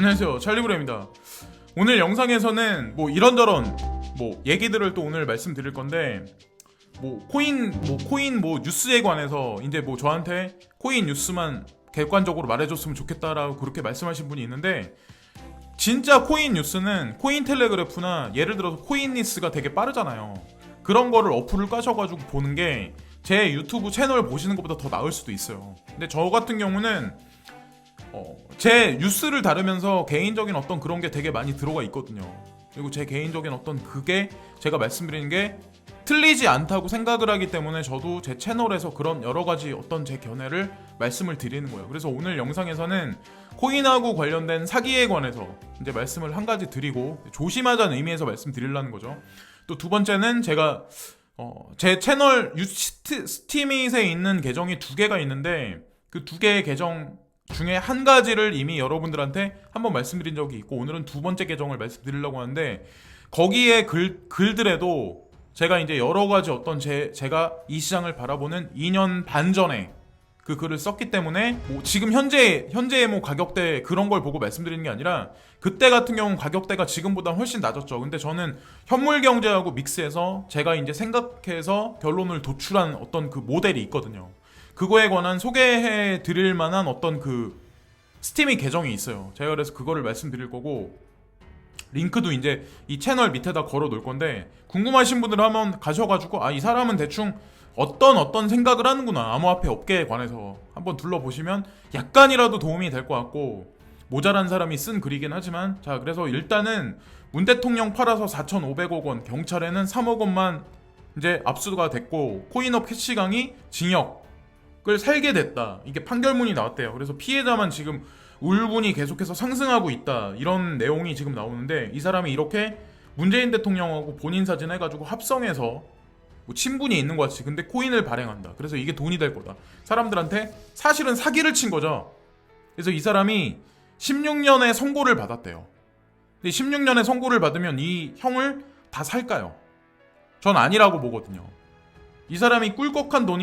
안녕하세요, 찰리브레입니다. 오늘 영상에서는 뭐 이런저런 얘기들을 또 오늘 말씀드릴 건데, 코인 뉴스에 관해서 이제 저한테 코인 뉴스만 객관적으로 말해줬으면 좋겠다라고 그렇게 말씀하신 분이 있는데, 진짜 코인 뉴스는 코인텔레그래프나 예를 들어서 코인니스가 되게 빠르잖아요. 그런 거를 어플을 까셔가지고 보는 게 제 유튜브 채널 보시는 것보다 더 나을 수도 있어요. 근데 저 같은 경우는 제 뉴스를 다루면서 개인적인 어떤 그런 게 되게 많이 들어가 있거든요. 그리고 제 개인적인 어떤 그게 제가 말씀드리는 게 틀리지 않다고 생각을 하기 때문에 저도 제 채널에서 그런 여러 가지 어떤 제 견해를 말씀을 드리는 거예요. 그래서 오늘 영상에서는 코인하고 관련된 사기에 관해서 이제 말씀을 한 가지 드리고 조심하자는 의미에서 말씀드리려는 거죠. 또 두 번째는 제가 제 채널 스티밋에 있는 계정이 두 개가 있는데 그 두 개의 계정 중에 한 가지를 이미 여러분들한테 한번 말씀드린 적이 있고, 오늘은 두 번째 계정을 말씀드리려고 하는데, 거기에 글들에도 제가 이제 여러 가지 어떤 제가 이 시장을 바라보는 2년 반 전에 그 글을 썼기 때문에 지금 현재의 가격대 그런 걸 보고 말씀드리는 게 아니라, 그때 같은 경우는 가격대가 지금보다 훨씬 낮았죠. 근데 저는 현물 경제하고 믹스해서 제가 이제 생각해서 결론을 도출한 어떤 그 모델이 있거든요. 그거에 관한 소개해 드릴 만한 어떤 그 스티미 계정이 있어요. 제가 그래서 그거를 말씀드릴 거고, 링크도 이제 이 채널 밑에다 걸어 놓을 건데, 궁금하신 분들 한번 가셔가지고 이 사람은 대충 어떤 생각을 하는구나, 암호화폐 업계에 관해서 한번 둘러보시면 약간이라도 도움이 될 것 같고, 모자란 사람이 쓴 글이긴 하지만, 자, 그래서 일단은 문 대통령 팔아서 4,500억 원, 경찰에는 3억 원만 이제 압수가 됐고, 코인업 캐시강이 징역을 살게 됐다, 이게 판결문이 나왔대요. 그래서 피해자만 지금 울분이 계속해서 상승하고 있다, 이런 내용이 지금 나오는데, 이 사람이 이렇게 문재인 대통령하고 본인 사진 해가지고 합성해서 친분이 있는 것 같이 근데 코인을 발행한다. 그래서 이게 돈이 될 거다, 사람들한테 사실은 사기를 친 거죠. 그래서 이 사람이 16년의 선고를 받았대요. 근데 16년의 선고를 받으면 이 형을 다 살까요? 전 아니라고 보거든요. 이 사람이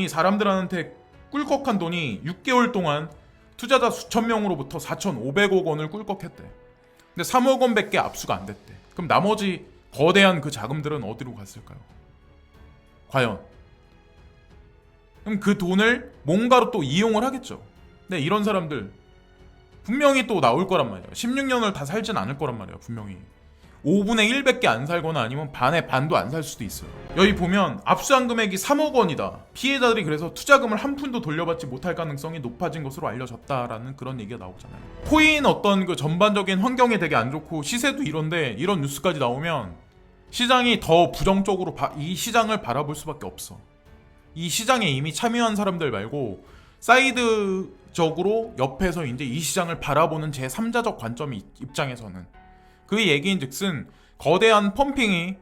사람들한테 꿀꺽한 돈이 6개월 동안 투자자 수천 명으로부터 4,500억 원을 꿀꺽했대. 근데 3억 원밖에 압수가 안 됐대. 그럼 나머지 거대한 그 자금들은 어디로 갔을까요? 과연? 그럼 그 돈을 뭔가로 또 이용을 하겠죠. 근데 이런 사람들 분명히 또 나올 거란 말이야. 16년을 다 살진 않을 거란 말이야. 분명히 5분의 1밖에 안 살거나 아니면 반의 반도 안 살 수도 있어요. 여기 보면 압수한 금액이 3억 원이다. 피해자들이 그래서 투자금을 한 푼도 돌려받지 못할 가능성이 높아진 것으로 알려졌다라는 그런 얘기가 나오잖아요. 코인 어떤 그 전반적인 환경이 되게 안 좋고 시세도 이런데, 이런 뉴스까지 나오면 시장이 더 부정적으로 이 시장을 바라볼 수밖에 없어. 이 시장에 이미 참여한 사람들 말고 사이드적으로 옆에서 이제 이 시장을 바라보는 제3자적 관점 입장에서는 그 얘기인즉슨 거대한 펌핑이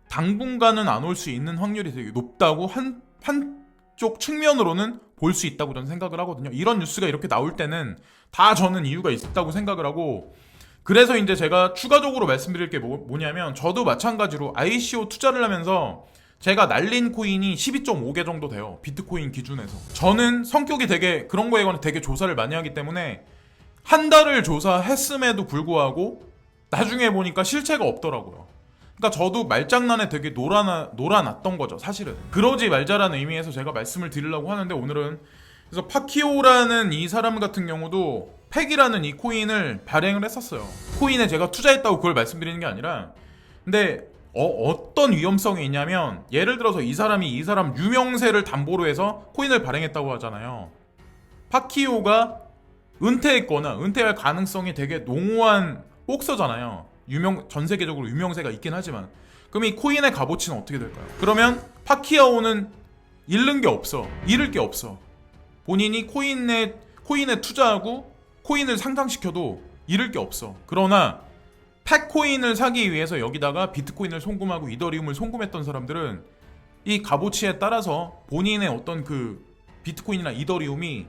당분간은 안 올 수 있는 확률이 되게 높다고 한쪽 측면으로는 볼 수 있다고 저는 생각을 하거든요. 이런 뉴스가 이렇게 나올 때는 다 저는 이유가 있다고 생각을 하고, 그래서 이제 제가 추가적으로 말씀드릴 게 뭐냐면, 저도 마찬가지로 ICO 투자를 하면서 제가 날린 코인이 12.5개 정도 돼요. 비트코인 기준에서. 저는 성격이 되게 그런 거에 관해 되게 조사를 많이 하기 때문에 한 달을 조사했음에도 불구하고 나중에 보니까 실체가 없더라고요. 그러니까 저도 말장난에 되게 놀아놨던 거죠, 사실은. 그러지 말자라는 의미에서 제가 말씀을 드리려고 하는데, 오늘은 그래서 파키오라는 이 사람 같은 경우도 팩이라는 이 코인을 발행을 했었어요. 코인에 제가 투자했다고 그걸 말씀드리는 게 아니라, 근데 어떤 위험성이 있냐면, 예를 들어서 이 사람 유명세를 담보로 해서 코인을 발행했다고 하잖아요. 파키오가 은퇴했거나 은퇴할 가능성이 되게 농후한 복서잖아요. 전 세계적으로 유명세가 있긴 하지만, 그럼 이 코인의 값어치는 어떻게 될까요? 그러면 파키아오는 잃을 게 없어. 본인이 코인에 투자하고 코인을 상장시켜도 잃을 게 없어. 그러나 팩코인을 사기 위해서 여기다가 비트코인을 송금하고 이더리움을 송금했던 사람들은 이 값어치에 따라서 본인의 어떤 그 비트코인이나 이더리움이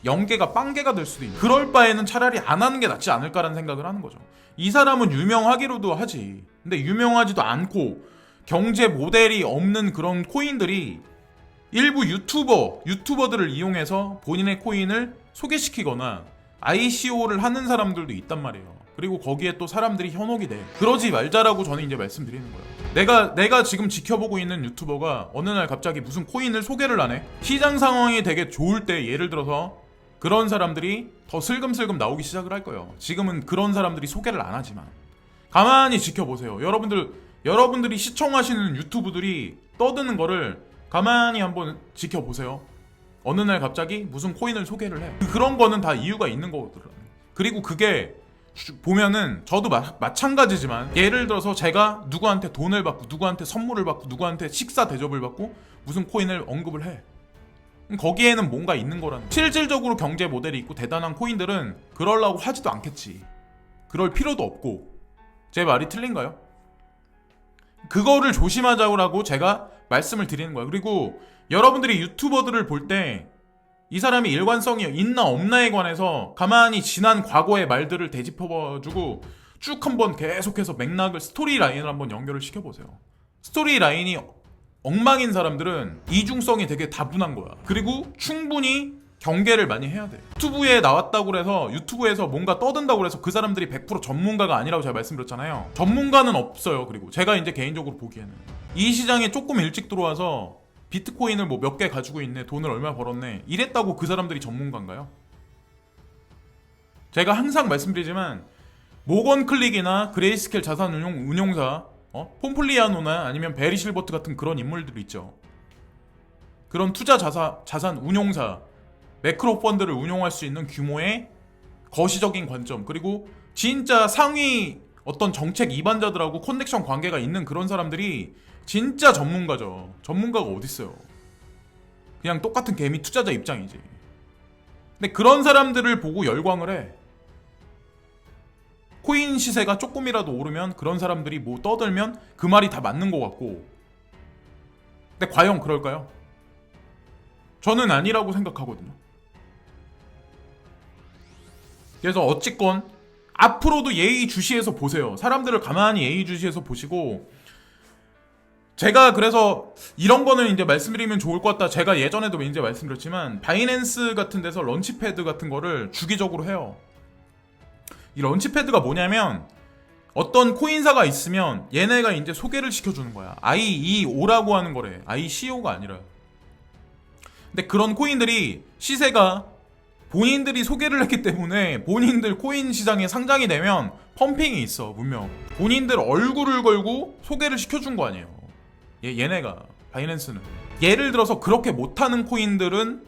0개가 빵개가 될 수도 있는, 그럴 바에는 차라리 안 하는 게 낫지 않을까라는 생각을 하는 거죠. 이 사람은 유명하기로도 하지. 근데 유명하지도 않고 경제 모델이 없는 그런 코인들이 일부 유튜버들을 이용해서 본인의 코인을 소개시키거나 ICO를 하는 사람들도 있단 말이에요. 그리고 거기에 또 사람들이 현혹이 돼. 그러지 말자라고 저는 이제 말씀드리는 거예요. 내가 지금 지켜보고 있는 유튜버가 어느 날 갑자기 무슨 코인을 소개를 안 해. 시장 상황이 되게 좋을 때 예를 들어서 그런 사람들이 더 슬금슬금 나오기 시작을 할 거예요. 지금은 그런 사람들이 소개를 안 하지만 가만히 지켜보세요. 여러분들이 시청하시는 유튜브들이 떠드는 거를 가만히 한번 지켜보세요. 어느 날 갑자기 무슨 코인을 소개를 해. 그런 거는 다 이유가 있는 거거든요. 그리고 그게 보면은 저도 마찬가지지만 예를 들어서 제가 누구한테 돈을 받고 누구한테 선물을 받고 누구한테 식사 대접을 받고 무슨 코인을 언급을 해. 거기에는 뭔가 있는 거라는 거야. 실질적으로 경제 모델이 있고 대단한 코인들은 그러려고 하지도 않겠지. 그럴 필요도 없고. 제 말이 틀린가요? 그거를 조심하자고 제가 말씀을 드리는 거예요. 그리고 여러분들이 유튜버들을 볼 때 이 사람이 일관성이 있나 없나에 관해서 가만히 지난 과거의 말들을 되짚어주고 쭉 한번 계속해서 맥락을 스토리 라인을 한번 연결을 시켜보세요. 스토리 라인이 엉망인 사람들은 이중성이 되게 다분한 거야. 그리고 충분히 경계를 많이 해야 돼. 유튜브에 나왔다고 해서 유튜브에서 뭔가 떠든다고 해서 그 사람들이 100% 전문가가 아니라고 제가 말씀드렸잖아요. 전문가는 없어요. 그리고 제가 이제 개인적으로 보기에는 이 시장에 조금 일찍 들어와서 비트코인을 뭐 몇 개 가지고 있네, 돈을 얼마 벌었네 이랬다고 그 사람들이 전문가인가요? 제가 항상 말씀드리지만 모건 클릭이나 그레이스켈 자산 운용사, 폼플리아노나 아니면 베리 실버트 같은 그런 인물들 있죠. 그런 투자 자산 운용사, 매크로 펀드를 운용할 수 있는 규모의 거시적인 관점, 그리고 진짜 상위 어떤 정책 이반자들하고 커넥션 관계가 있는 그런 사람들이 진짜 전문가죠. 전문가가 어딨어요. 그냥 똑같은 개미 투자자 입장이지. 근데 그런 사람들을 보고 열광을 해. 코인 시세가 조금이라도 오르면 그런 사람들이 뭐 떠들면 그 말이 다 맞는 것 같고. 근데 과연 그럴까요? 저는 아니라고 생각하거든요. 그래서 어찌건 앞으로도 예의주시해서 보세요. 사람들을 가만히 예의주시해서 보시고, 제가 그래서 이런 거는 이제 말씀드리면 좋을 것 같다. 제가 예전에도 이제 말씀드렸지만 바이낸스 같은 데서 런치패드 같은 거를 주기적으로 해요. 이 런치패드가 뭐냐면 어떤 코인사가 있으면 얘네가 이제 소개를 시켜주는 거야. IEO라고 하는 거래. ICO가 아니라. 근데 그런 코인들이 시세가 본인들이 소개를 했기 때문에 본인들 코인 시장에 상장이 되면 펌핑이 있어. 분명 본인들 얼굴을 걸고 소개를 시켜준 거 아니에요. 얘네가 바이낸스는. 예를 들어서 그렇게 못하는 코인들은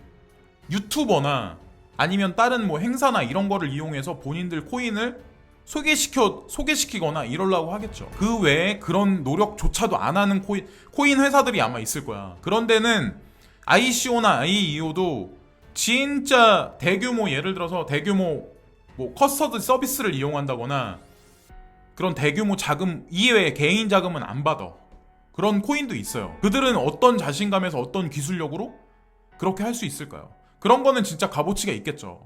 유튜버나 아니면 다른 뭐 행사나 이런 거를 이용해서 본인들 코인을 소개시키거나 이러려고 하겠죠. 그 외에 그런 노력조차도 안 하는 코인 회사들이 아마 있을 거야. 그런 데는 ICO나 IEO도 진짜 대규모, 예를 들어서 대규모 뭐 커스터드 서비스를 이용한다거나 그런 대규모 자금 이외에 개인 자금은 안 받아. 그런 코인도 있어요. 그들은 어떤 자신감에서 어떤 기술력으로 그렇게 할 수 있을까요? 그런 거는 진짜 값어치가 있겠죠.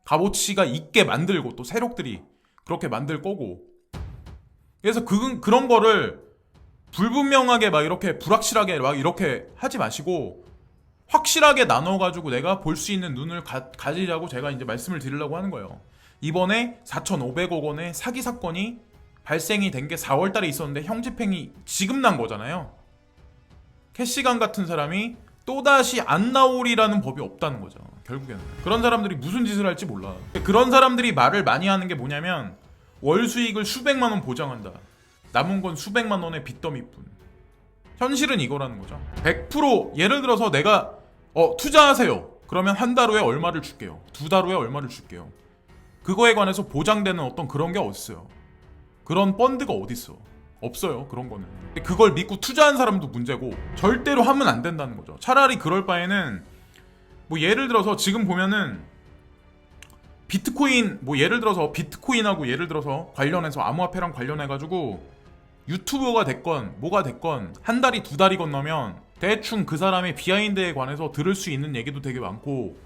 값어치가 있게 만들고 또 세력들이 그렇게 만들 거고. 그래서 그런 거를 불분명하게 막 이렇게 불확실하게 막 이렇게 하지 마시고 확실하게 나눠가지고 내가 볼 수 있는 눈을 가지자고 제가 이제 말씀을 드리려고 하는 거예요. 이번에 4,500억 원의 사기 사건이 발생이 된 게 4월 달에 있었는데 형집행이 지금 난 거잖아요. 캐시간 같은 사람이 또다시 안 나오리라는 법이 없다는 거죠. 결국에는 그런 사람들이 무슨 짓을 할지 몰라. 그런 사람들이 말을 많이 하는 게 뭐냐면 월 수익을 수백만 원 보장한다. 남은 건 수백만 원의 빚더미뿐. 현실은 이거라는 거죠. 100% 예를 들어서 내가 투자하세요. 그러면 한 달 후에 얼마를 줄게요. 두 달 후에 얼마를 줄게요. 그거에 관해서 보장되는 어떤 그런 게 어딨어요. 그런 펀드가 어딨어. 없어요. 그런 거는. 그걸 믿고 투자한 사람도 문제고 절대로 하면 안 된다는 거죠. 차라리 그럴 바에는 뭐 예를 들어서 지금 보면은 비트코인 뭐 예를 들어서 비트코인하고 예를 들어서 관련해서 암호화폐랑 관련해가지고 유튜버가 됐건 뭐가 됐건 한 달이 두 달이 건너면 대충 그 사람의 비하인드에 관해서 들을 수 있는 얘기도 되게 많고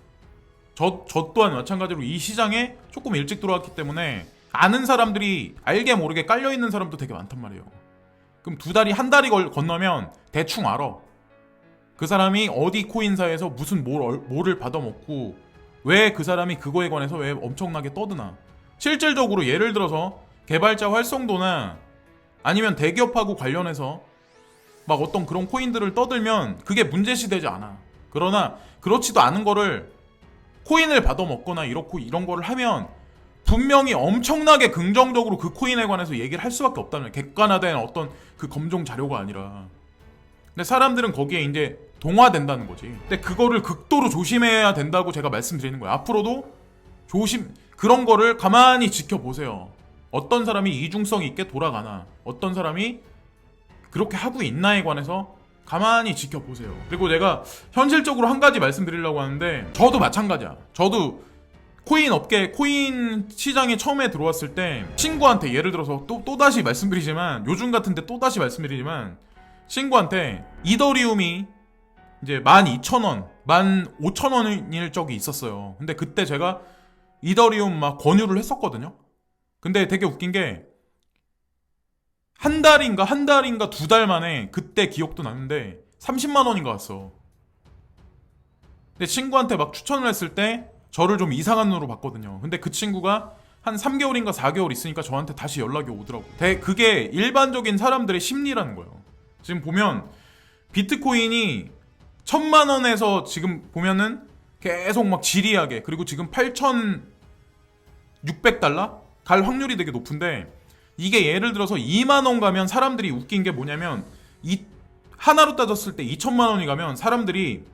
저 또한 마찬가지로 이 시장에 조금 일찍 들어왔기 때문에 아는 사람들이 알게 모르게 깔려있는 사람도 되게 많단 말이에요. 그럼 두 달이 한 달이 건너면 대충 알아. 그 사람이 어디 코인사에서 무슨 뭐를 받아먹고 왜 그 사람이 그거에 관해서 왜 엄청나게 떠드나. 실질적으로 예를 들어서 개발자 활성도나 아니면 대기업하고 관련해서 막 어떤 그런 코인들을 떠들면 그게 문제시되지 않아. 그러나 그렇지도 않은 거를 코인을 받아먹거나 이렇고 이런 거를 하면 분명히 엄청나게 긍정적으로 그 코인에 관해서 얘기를 할 수밖에 없다는, 객관화된 어떤 그 검증 자료가 아니라. 근데 사람들은 거기에 이제 동화된다는 거지. 근데 그거를 극도로 조심해야 된다고 제가 말씀드리는 거예요. 앞으로도 그런 거를 가만히 지켜보세요. 어떤 사람이 이중성 있게 돌아가나, 어떤 사람이 그렇게 하고 있나에 관해서 가만히 지켜보세요. 그리고 제가 현실적으로 한 가지 말씀드리려고 하는데, 저도 마찬가지야. 저도 코인 업계, 코인 시장에 처음에 들어왔을 때 친구한테, 예를 들어서 또다시 말씀드리지만, 요즘 같은데 또다시 말씀드리지만, 친구한테 이더리움이 이제 12,000원, 15,000원일 적이 있었어요. 근데 그때 제가 이더리움 막 권유를 했었거든요. 근데 되게 웃긴 게 한 달인가 2달 만에, 그때 기억도 나는데 30만 원인가 왔어. 근데 친구한테 막 추천을 했을 때 저를 좀 이상한 눈으로 봤거든요. 근데 그 친구가 한 3개월인가 4개월 있으니까 저한테 다시 연락이 오더라고. 그게 일반적인 사람들의 심리라는 거예요. 지금 보면 비트코인이 1,000만 원에서 지금 보면은 계속 막 지리하게, 그리고 지금 8,600달러 갈 확률이 되게 높은데, 이게 예를 들어서 2만 원 가면 사람들이, 웃긴 게 뭐냐면 하나로 따졌을 때 2천만 원이 가면 사람들이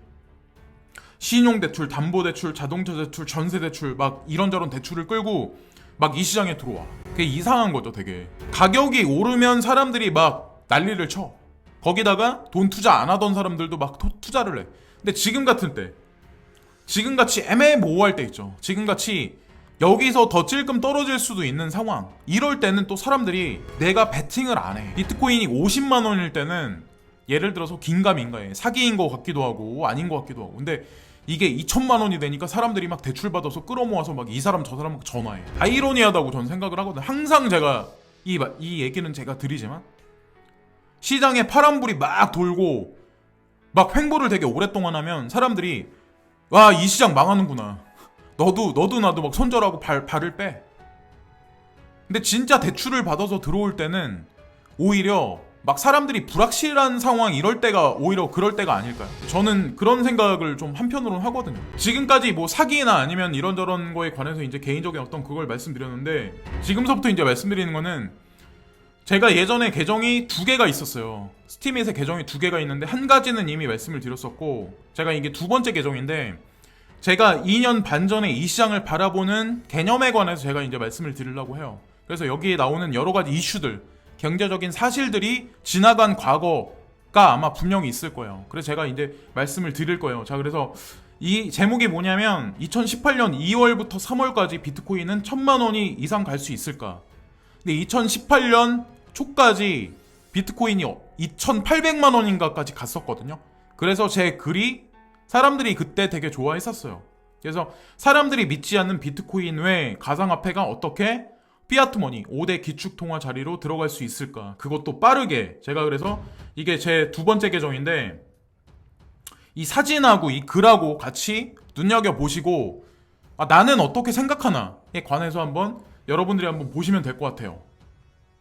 신용대출, 담보대출, 자동차대출, 전세대출 막 이런저런 대출을 끌고 막 이 시장에 들어와. 그게 이상한 거죠. 되게 가격이 오르면 사람들이 막 난리를 쳐. 거기다가 돈 투자 안 하던 사람들도 막 투자를 해. 근데 지금 같은 때, 지금같이 애매모호할 때 있죠. 지금같이 여기서 더 찔끔 떨어질 수도 있는 상황, 이럴 때는 또 사람들이 내가 베팅을 안 해. 비트코인이 50만 원일 때는 예를 들어서 긴가민가해. 사기인 것 같기도 하고 아닌 것 같기도 하고. 근데 이게 2천만 원이 되니까 사람들이 막 대출 받아서 끌어모아서 막 이 사람 저 사람 전화해. 아이러니하다고 저는 생각을 하거든요. 항상 제가 이 얘기는 제가 드리지만, 시장에 파란불이 막 돌고 막 횡보를 되게 오랫동안 하면 사람들이, 와, 이 시장 망하는구나, 너도 나도 막 손절하고 발을 빼. 근데 진짜 대출을 받아서 들어올 때는 오히려 막 사람들이 불확실한 상황, 이럴 때가 오히려 그럴 때가 아닐까요? 저는 그런 생각을 좀 한편으로는 하거든요. 지금까지 뭐 사기나 아니면 이런저런 거에 관해서 이제 개인적인 어떤 그걸 말씀드렸는데, 지금서부터 이제 말씀드리는 거는, 제가 예전에 계정이 2개가 있었어요. 스팀잇에 계정이 2개가 있는데, 한 가지는 이미 말씀을 드렸었고, 제가 이게 2번째 계정인데, 제가 2년 반 전에 이 시장을 바라보는 개념에 관해서 제가 이제 말씀을 드리려고 해요. 그래서 여기에 나오는 여러 가지 이슈들, 경제적인 사실들이 지나간 과거가 아마 분명히 있을 거예요. 그래서 제가 이제 말씀을 드릴 거예요. 자, 그래서 이 제목이 뭐냐면, 2018년 2월부터 3월까지 비트코인은 1,000만 원이 이상 갈 수 있을까? 근데 2018년 초까지 비트코인이 2,800만 원인가까지 갔었거든요. 그래서 제 글이 사람들이 그때 되게 좋아했었어요. 그래서 사람들이 믿지 않는 비트코인 외 가상화폐가 어떻게 피아트머니 5대 기축통화 자리로 들어갈 수 있을까? 그것도 빠르게. 제가 그래서 이게 제 2번째 계정인데, 이 사진하고 이 글하고 같이 눈여겨보시고, 나는 어떻게 생각하나에 관해서 한번 여러분들이 한번 보시면 될 것 같아요.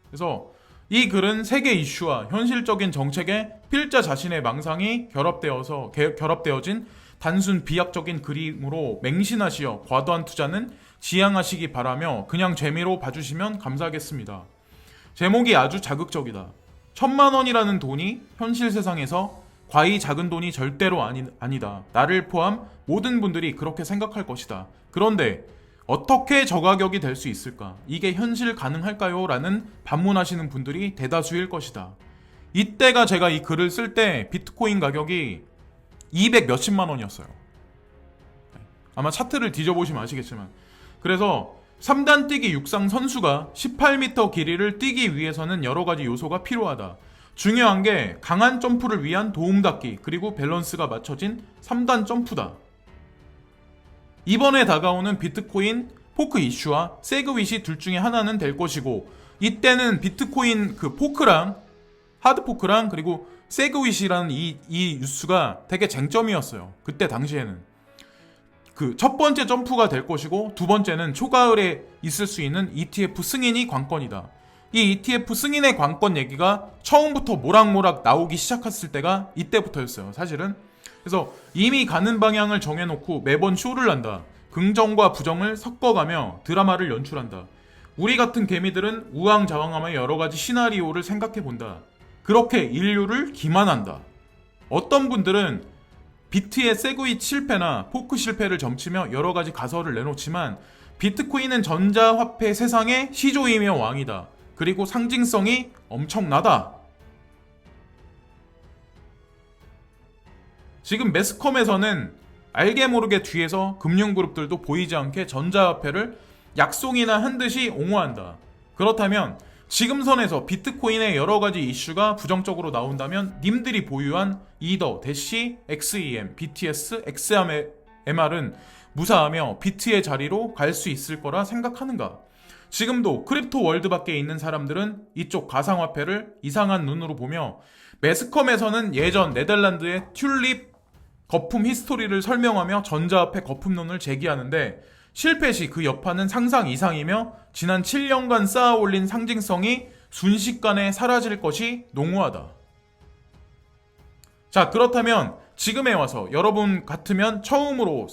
그래서 이 글은 세계 이슈와 현실적인 정책에 필자 자신의 망상이 결합되어진 단순 비약적인 그림으로 맹신하시어 과도한 투자는 지양하시기 바라며 그냥 재미로 봐주시면 감사하겠습니다. 제목이 아주 자극적이다. 1,000만 원이라는 돈이 현실 세상에서 과히 작은 돈이 절대로 아니다. 나를 포함 모든 분들이 그렇게 생각할 것이다. 그런데 어떻게 저가격이 될 수 있을까? 이게 현실 가능할까요? 라는 반문하시는 분들이 대다수일 것이다. 이때가 제가 이 글을 쓸 때 비트코인 가격이 200 몇십만 원이었어요. 아마 차트를 뒤져보시면 아시겠지만. 그래서 3단 뛰기 육상 선수가 18m 길이를 뛰기 위해서는 여러 가지 요소가 필요하다. 중요한 게 강한 점프를 위한 도움닫기, 그리고 밸런스가 맞춰진 3단 점프다. 이번에 다가오는 비트코인 포크 이슈와 세그윗이 둘 중에 하나는 될 것이고, 이때는 비트코인 그 포크랑 하드포크랑 그리고 세그윗이라는 이 뉴스가 되게 쟁점이었어요. 그때 당시에는. 그 첫 번째 점프가 될 것이고, 두 번째는 초가을에 있을 수 있는 ETF 승인이 관건이다. 이 ETF 승인의 관건 얘기가 처음부터 모락모락 나오기 시작했을 때가 이때부터였어요, 사실은. 그래서 이미 가는 방향을 정해놓고 매번 쇼를 한다. 긍정과 부정을 섞어가며 드라마를 연출한다. 우리 같은 개미들은 우왕좌왕하며 여러가지 시나리오를 생각해본다. 그렇게 인류를 기만한다. 어떤 분들은 비트의 세그윗 실패나 포크 실패를 점치며 여러가지 가설을 내놓지만, 비트코인은 전자화폐 세상의 시조이며 왕이다. 그리고 상징성이 엄청나다. 지금 매스컴에서는 알게 모르게 뒤에서 금융그룹들도 보이지 않게 전자화폐를 약속이나 한 듯이 옹호한다. 그렇다면 지금 선에서 비트코인의 여러가지 이슈가 부정적으로 나온다면 님들이 보유한 이더, 대시, XEM, BTS, XMR은 무사하며 비트의 자리로 갈 수 있을 거라 생각하는가? 지금도 크립토 월드 밖에 있는 사람들은 이쪽 가상화폐를 이상한 눈으로 보며, 매스컴에서는 예전 네덜란드의 튤립 거품 히스토리를 설명하며 전자화폐 거품론을 제기하는데, 실패 시 그 여파는 상상 이상이며 지난 7년간 쌓아 올린 상징성이 순식간에 사라질 것이 농후하다. 자, 그렇다면 지금에 와서 여러분 같으면 처음으로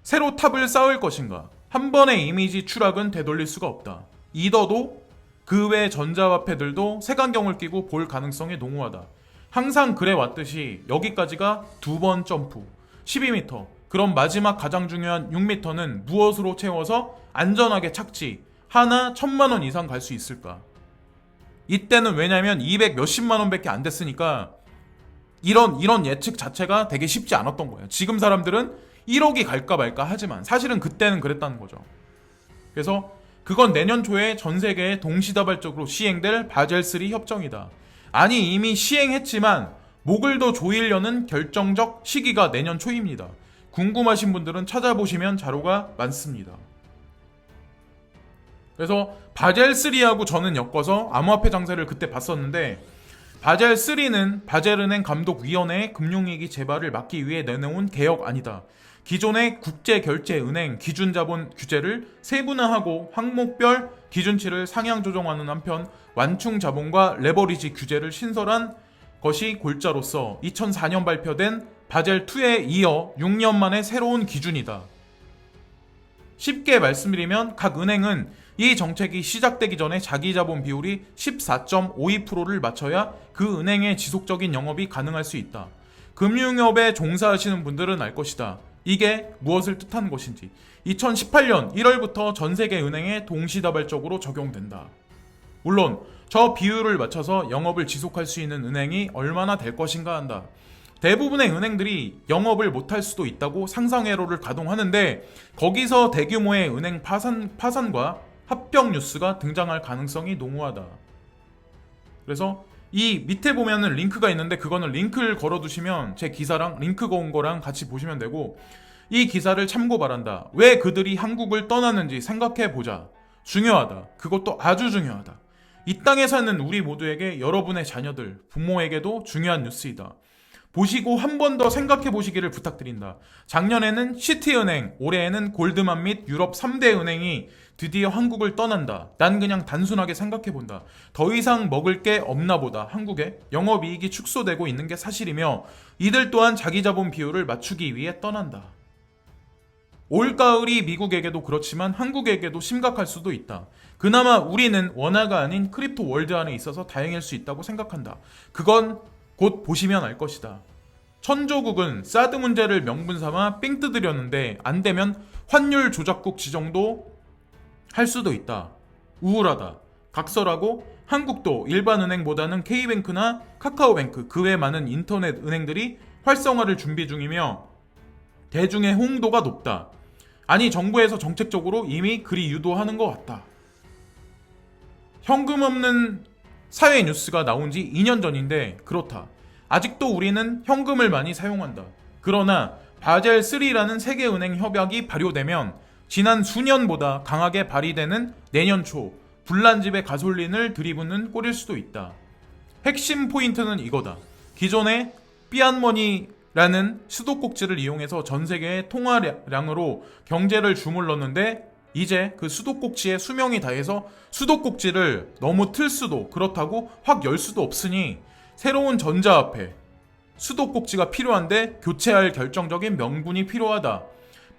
새로 탑을 쌓을 것인가? 한 번의 이미지 추락은 되돌릴 수가 없다. 이더도 그 외 전자화폐들도 색안경을 끼고 볼 가능성이 농후하다. 항상 그래 왔듯이 여기까지가 두 번 점프 12m, 그럼 마지막 가장 중요한 6m는 무엇으로 채워서 안전하게 착지, 하나 1000만원 이상 갈 수 있을까? 이때는 왜냐면 200 몇십만원 밖에 안 됐으니까 이런 예측 자체가 되게 쉽지 않았던 거예요. 지금 사람들은 1억이 갈까 말까 하지만 사실은 그때는 그랬다는 거죠. 그래서 그건 내년 초에 전 세계에 동시다발적으로 시행될 바젤3 협정이다. 아니, 이미 시행했지만 목을 더 조이려는 결정적 시기가 내년 초입니다. 궁금하신 분들은 찾아보시면 자료가 많습니다. 그래서 바젤3하고 저는 엮어서 암호화폐 장세를 그때 봤었는데, 바젤3는 바젤은행 감독위원회의 금융위기 재발을 막기 위해 내놓은 개혁안이다. 기존의 국제결제은행 기준자본 규제를 세분화하고 항목별 기준치를 상향 조정하는 한편, 완충자본과 레버리지 규제를 신설한 것이 골자로서 2004년 발표된 바젤2에 이어 6년 만에 새로운 기준이다. 쉽게 말씀드리면 각 은행은 이 정책이 시작되기 전에 자기 자본 비율이 14.52%를 맞춰야 그 은행의 지속적인 영업이 가능할 수 있다. 금융업에 종사하시는 분들은 알 것이다. 이게 무엇을 뜻하는 것인지. 2018년 1월부터 전 세계 은행에 동시다발적으로 적용된다. 물론 저 비율을 맞춰서 영업을 지속할 수 있는 은행이 얼마나 될 것인가 한다. 대부분의 은행들이 영업을 못할 수도 있다고 상상회로를 가동하는데, 거기서 대규모의 은행 파산과 합병 뉴스가 등장할 가능성이 농후하다. 그래서 이 밑에 보면은 링크가 있는데, 그거는 링크를 걸어두시면 제 기사랑 링크 거은 거랑 같이 보시면 되고, 이 기사를 참고 바란다. 왜 그들이 한국을 떠나는지 생각해보자. 중요하다. 그것도 아주 중요하다. 이 땅에 사는 우리 모두에게, 여러분의 자녀들, 부모에게도 중요한 뉴스이다. 보시고 한 번 더 생각해 보시기를 부탁드린다. 작년에는 시티은행, 올해에는 골드만 및 유럽 3대 은행이 드디어 한국을 떠난다. 난 그냥 단순하게 생각해 본다. 더 이상 먹을 게 없나 보다. 한국에 영업이익이 축소되고 있는 게 사실이며, 이들 또한 자기 자본 비율을 맞추기 위해 떠난다. 올가을이 미국에게도 그렇지만 한국에게도 심각할 수도 있다. 그나마 우리는 원화가 아닌 크립토 월드 안에 있어서 다행일 수 있다고 생각한다. 그건 곧 보시면 알 것이다. 천조국은 사드 문제를 명분 삼아 삥 뜯으려는데 안 되면 환율 조작국 지정도 할 수도 있다. 우울하다. 각설하고 한국도 일반 은행보다는 K뱅크나 카카오뱅크, 그 외 많은 인터넷 은행들이 활성화를 준비 중이며 대중의 호응도가 높다. 아니, 정부에서 정책적으로 이미 그리 유도하는 것 같다. 현금 없는 사회 뉴스가 나온 지 2년 전인데 그렇다. 아직도 우리는 현금을 많이 사용한다. 그러나 바젤3라는 세계은행 협약이 발효되면 지난 수년보다 강하게 발휘되는 내년 초 불난집에 가솔린을 들이붓는 꼴일 수도 있다. 핵심 포인트는 이거다. 기존의 피앗머니 라는 수도꼭지를 이용해서 전 세계의 통화량으로 경제를 주물렀는데 이제 그 수도꼭지에 수명이 다해서 수도꼭지를 너무 틀 수도 그렇다고 확 열 수도 없으니 새로운 전자화폐 수도꼭지가 필요한데 교체할 결정적인 명분이 필요하다.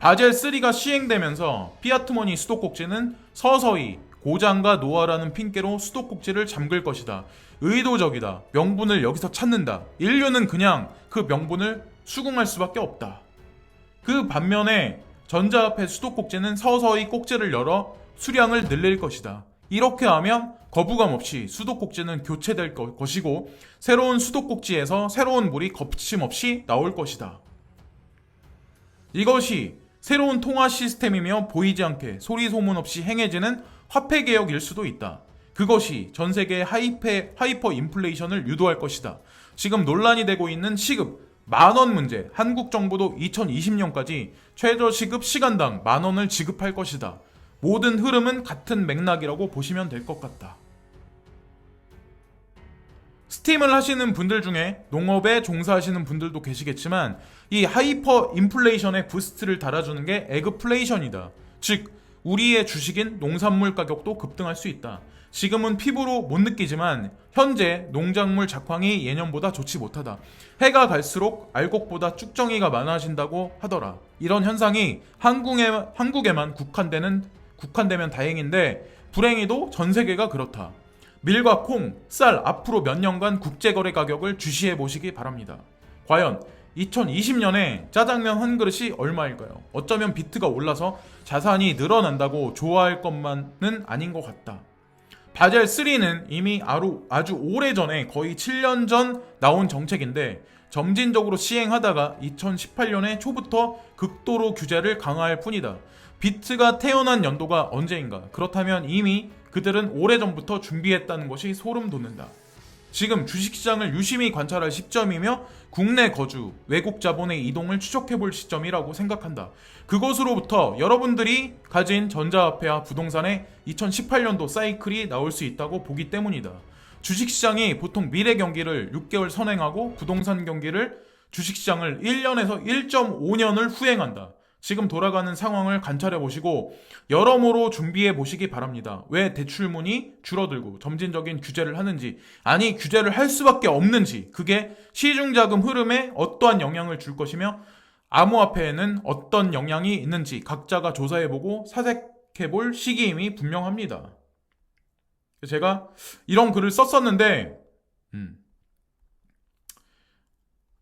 바젤3가 시행되면서 피아트머니 수도꼭지는 서서히 고장과 노화라는 핑계로 수도꼭지를 잠글 것이다. 의도적이다. 명분을 여기서 찾는다. 인류는 그냥 그 명분을 수긍할 수밖에 없다. 그 반면에 전자화폐 수도꼭지는 서서히 꼭지를 열어 수량을 늘릴 것이다. 이렇게 하면 거부감 없이 수도꼭지는 교체될 것이고 새로운 수도꼭지에서 새로운 물이 거침없이 나올 것이다. 이것이 새로운 통화 시스템이며 보이지 않게 소리 소문 없이 행해지는 화폐 개혁일 수도 있다. 그것이 전 세계의 하이퍼 인플레이션을 유도할 것이다. 지금 논란이 되고 있는 시급 10,000원 문제, 한국 정부도 2020년까지 최저 시급 시간당 10,000원을 지급할 것이다. 모든 흐름은 같은 맥락이라고 보시면 될 것 같다. 스팀을 하시는 분들 중에 농업에 종사하시는 분들도 계시겠지만 이 하이퍼 인플레이션의 부스트를 달아주는 게 에그플레이션이다. 즉 우리의 주식인 농산물 가격도 급등할 수 있다. 지금은 피부로 못 느끼지만 현재 농작물 작황이 예년보다 좋지 못하다. 해가 갈수록 알곡보다 쭉정이가 많아진다고 하더라. 이런 현상이 한국에만 국한되면 다행인데 불행히도 전 세계가 그렇다. 밀과 콩, 쌀 앞으로 몇 년간 국제거래 가격을 주시해 보시기 바랍니다. 과연 2020년에 짜장면 한 그릇이 얼마일까요? 어쩌면 비트가 올라서 자산이 늘어난다고 좋아할 것만은 아닌 것 같다. 바젤3는 이미 아주 오래전에 거의 7년 전 나온 정책인데 점진적으로 시행하다가 2018년에 초부터 극도로 규제를 강화할 뿐이다. 비트가 태어난 연도가 언제인가? 그렇다면 이미 그들은 오래전부터 준비했다는 것이 소름 돋는다. 지금 주식시장을 유심히 관찰할 시점이며 국내 거주, 외국 자본의 이동을 추적해볼 시점이라고 생각한다. 그것으로부터 여러분들이 가진 전자화폐와 부동산의 2018년도 사이클이 나올 수 있다고 보기 때문이다. 주식시장이 보통 미래 경기를 6개월 선행하고 부동산 경기를 주식시장을 1년에서 1.5년을 후행한다. 지금 돌아가는 상황을 관찰해 보시고 여러모로 준비해 보시기 바랍니다. 왜 대출문이 줄어들고 점진적인 규제를 하는지, 아니 규제를 할 수밖에 없는지, 그게 시중자금 흐름에 어떠한 영향을 줄 것이며 암호화폐에는 어떤 영향이 있는지 각자가 조사해 보고 사색해 볼 시기임이 분명합니다. 제가 이런 글을 썼었는데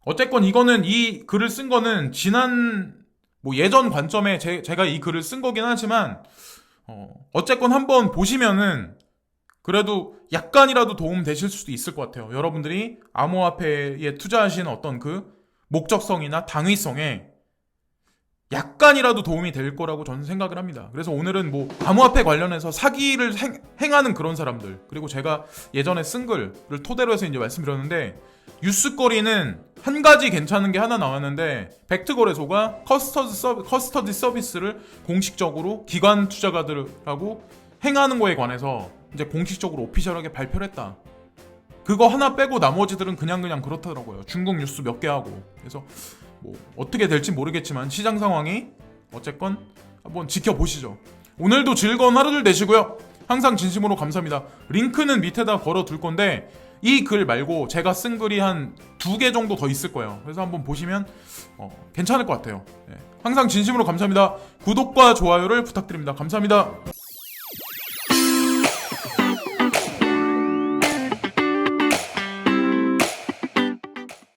어쨌건 이거는 이 글을 쓴 거는 지난 예전 관점에 제가 이 글을 쓴 거긴 하지만 어쨌건 한번 보시면은 그래도 약간이라도 도움 되실 수도 있을 것 같아요. 여러분들이 암호화폐에 투자하시는 어떤 그 목적성이나 당위성에 약간이라도 도움이 될 거라고 저는 생각을 합니다. 그래서 오늘은 암호화폐 관련해서 사기를 행하는 그런 사람들, 그리고 제가 예전에 쓴 글을 토대로 해서 이제 말씀드렸는데, 뉴스거리는 한 가지 괜찮은 게 하나 나왔는데, 벡트거래소가 커스터디 서비스를 공식적으로 기관 투자가들하고 행하는 거에 관해서 이제 공식적으로 오피셜하게 발표를 했다. 그거 하나 빼고 나머지들은 그냥 그렇더라고요. 중국 뉴스 몇 개 하고. 그래서 어떻게 될지 모르겠지만 시장 상황이 어쨌건 한번 지켜보시죠. 오늘도 즐거운 하루들 되시고요. 항상 진심으로 감사합니다. 링크는 밑에다 걸어둘 건데 이 글 말고 제가 쓴 글이 한 2개 정도 더 있을 거예요. 그래서 한번 보시면 괜찮을 것 같아요. 항상 진심으로 감사합니다. 구독과 좋아요를 부탁드립니다. 감사합니다.